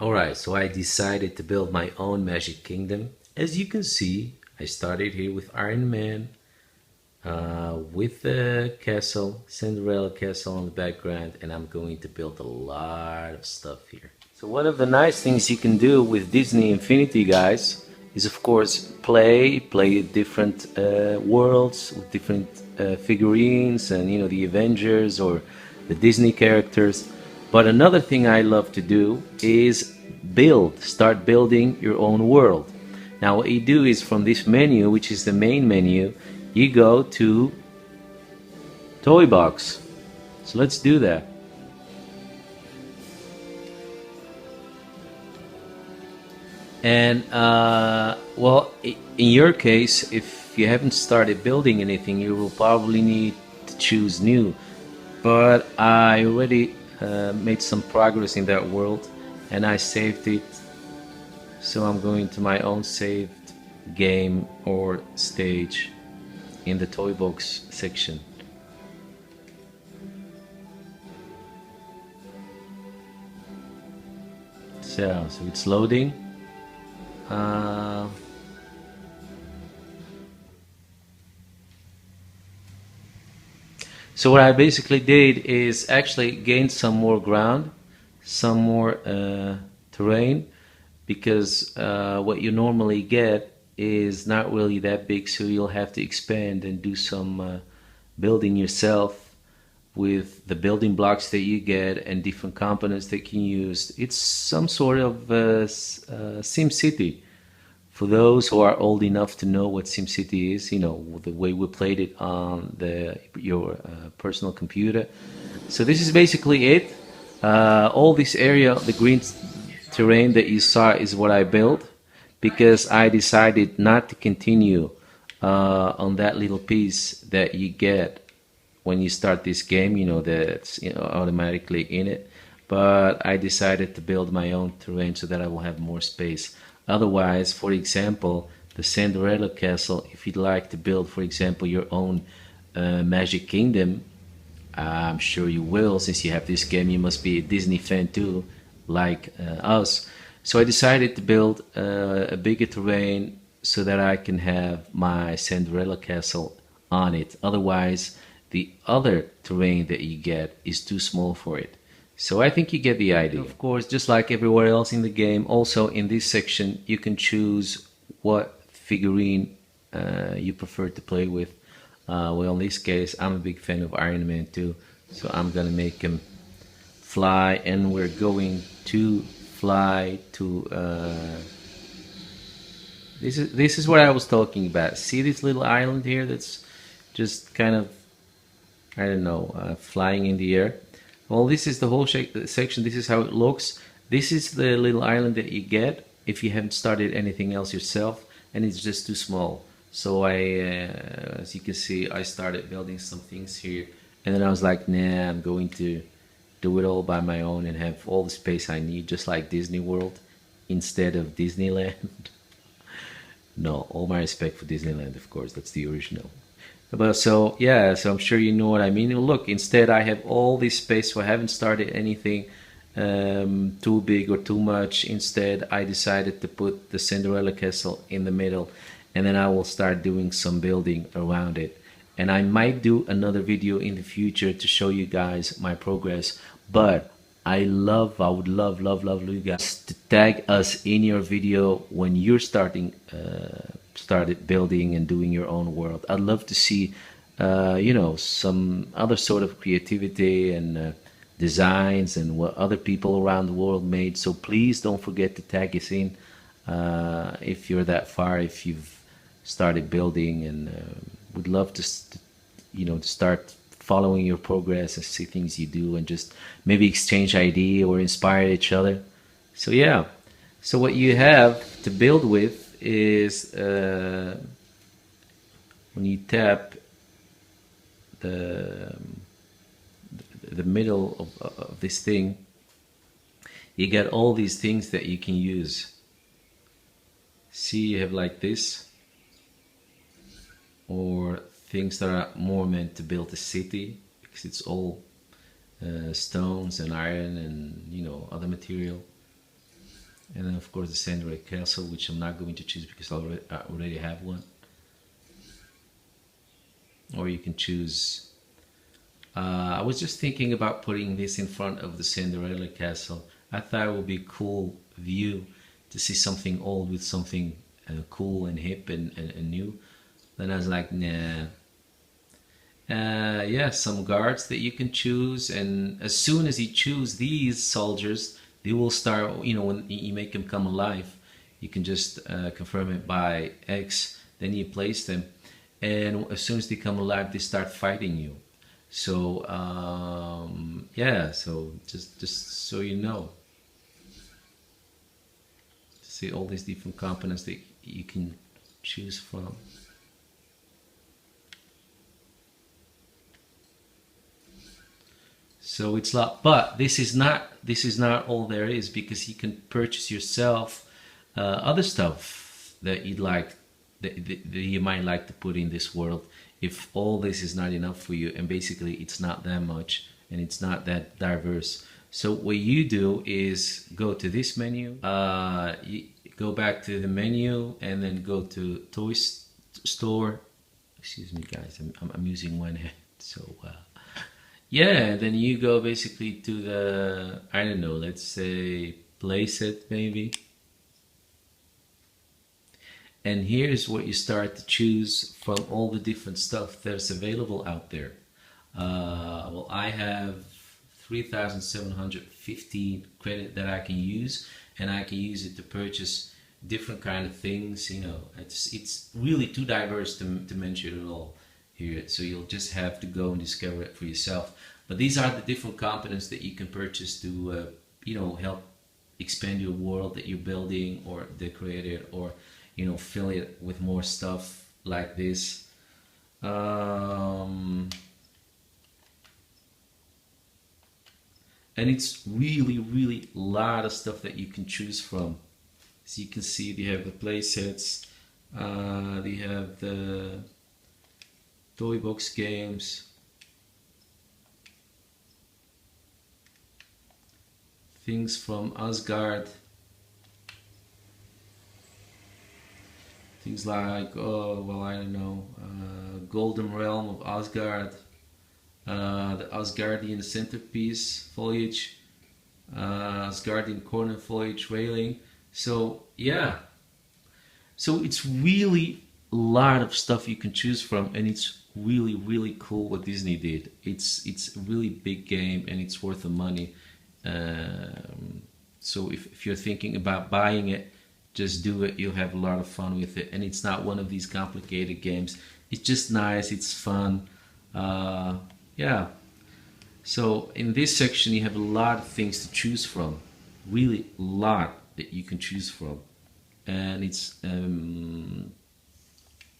Alright, so I decided to build my own Magic Kingdom. As you can see, I started here with Iron Man, with the castle, Cinderella castle in the background, and I'm going to build a lot of stuff here. So one of the nice things you can do with Disney Infinity, guys, is of course play different worlds with different figurines, and the Avengers or the Disney characters. But another thing I love to do is start building your own world. Now what you do is, from this menu, which is the main menu, you go to Toy Box. So let's do that. And well, in your case, if you haven't started building anything, you will probably need to choose new. But I already made some progress in that world, and I saved it. So I'm going to my own saved game or stage in the toy box section. So it's loading. So what I basically did is actually gain some more ground, some more terrain, because what you normally get is not really that big, so you'll have to expand and do some building yourself with the building blocks that you get and different components that you can use. It's some sort of SimCity. For those who are old enough to know what SimCity is, the way we played it on your personal computer. So this is basically it. All this area, the green terrain that you saw, is what I built, because I decided not to continue on that little piece that you get when you start this game, that's automatically in it. But I decided to build my own terrain so that I will have more space. Otherwise, for example, the Cinderella castle, if you'd like to build, for example, your own Magic Kingdom, I'm sure you will. Since you have this game, you must be a Disney fan too, like us. So I decided to build a bigger terrain so that I can have my Cinderella castle on it. Otherwise, the other terrain that you get is too small for it. So I think you get the idea. Of course, just like everywhere else in the game, also in this section, you can choose what figurine you prefer to play with. Well, in this case, I'm a big fan of Iron Man too, so I'm gonna make him fly, and we're going to fly to. This is what I was talking about. See this little island here? That's just kind of, I don't know, flying in the air. Well, this is the whole section. This is how it looks. This is the little island that you get if you haven't started anything else yourself, and it's just too small. So as you can see, I started building some things here, and then I was like, nah, I'm going to do it all by my own and have all the space I need, just like Disney World instead of Disneyland. No, all my respect for Disneyland, of course, that's the original. But so yeah, so I'm sure you know what I mean. Look, instead I have all this space, so I haven't started anything too big or too much. Instead, I decided to put the Cinderella castle in the middle, and then I will start doing some building around it. And I might do another video in the future to show you guys my progress. But I would love you guys to tag us in your video when you're started building and doing your own world. I'd love to see some other sort of creativity and designs and what other people around the world made. So please don't forget to tag us in if you're that far, if you've started building, and would love to start following your progress and see things you do, and just maybe exchange idea or inspire each other. So yeah, so what you have to build with is when you tap the middle of this thing, you get all these things that you can use. See, you have like this, or things that are more meant to build a city, because it's all stones and iron and other material. And then of course the Samurai Castle, which I'm not going to choose because I already have one. Or you can choose. I was just thinking about putting this in front of the Cinderella Castle. I thought it would be a cool view to see something old with something cool and hip and new. Then I was like, nah. Yeah, some guards that you can choose, and as soon as you choose these soldiers, they will start. When you make them come alive, you can just confirm it by X. Then you place them, and as soon as they come alive, they start fighting you. So yeah, so just so you know, see all these different components that you can choose from. So it's lot, but this is not all there is, because you can purchase yourself other stuff that that you might like to put in this world. If all this is not enough for you, and basically it's not that much and it's not that diverse. So what you do is go to this menu, you go back to the menu, and then go to store. Excuse me, guys, I'm using one hand, so. Yeah, then you go basically to the, I don't know, let's say place it maybe. And here's what you start to choose from all the different stuff that's available out there. Well, I have 3,715 credit that I can use, and I can use it to purchase different kind of things. It's really too diverse to mention it all here, so you'll just have to go and discover it for yourself. But these are the different components that you can purchase to help expand your world that you're building, or decorate it, or fill it with more stuff like this. And it's really a lot of stuff that you can choose from. As you can see, they have the play sets, they have the toy box games, things from Asgard, things like, oh well, I don't know, Golden Realm of Asgard, the Asgardian centerpiece foliage, Asgardian corner foliage railing. So yeah, so it's really a lot of stuff you can choose from, and it's really cool what Disney did. It's a really big game, and it's worth the money. So if you're thinking about buying it, just do it. You'll have a lot of fun with it, and it's not one of these complicated games. It's just nice, it's fun. Yeah, so in this section you have a lot of things to choose from, really a lot that you can choose from, and it's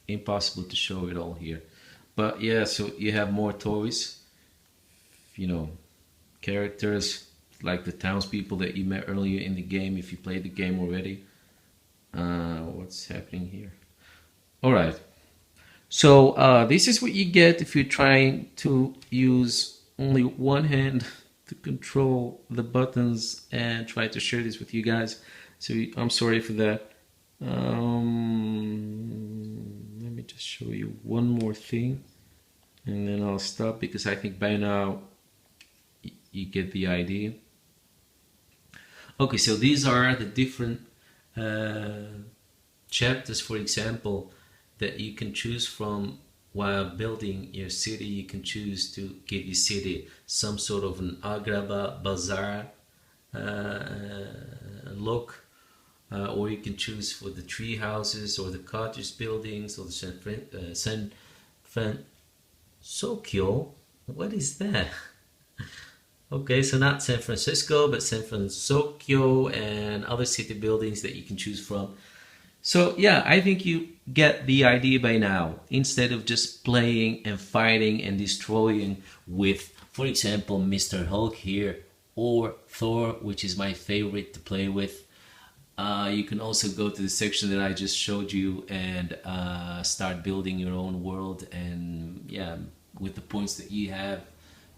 impossible to show it all here. But yeah, so you have more toys, characters like the townspeople that you met earlier in the game if you played the game already. What's happening here? Alright, so this is what you get if you're trying to use only one hand to control the buttons and try to share this with you guys. So I'm sorry for that. Let me just show you one more thing, and then I'll stop, because I think by now you get the idea. Okay, so these are the different chapters, for example, that you can choose from while building your city. You can choose to give your city some sort of an Agraba bazaar look, or you can choose for the tree houses or the cottage buildings or the San Francisco. What is that? Okay, so not San Francisco, but San Francisco, and other city buildings that you can choose from. So yeah, I think you get the idea by now. Instead of just playing and fighting and destroying with, for example, Mr. Hulk here, or Thor, which is my favorite to play with, you can also go to the section that I just showed you and start building your own world, and yeah, with the points that you have,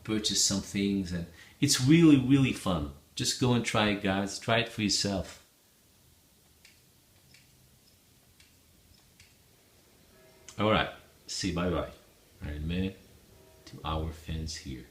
purchase some things, and it's really fun. Just go and try it, guys. Try it for yourself. All right. See, bye bye. All right, man. To our fans here.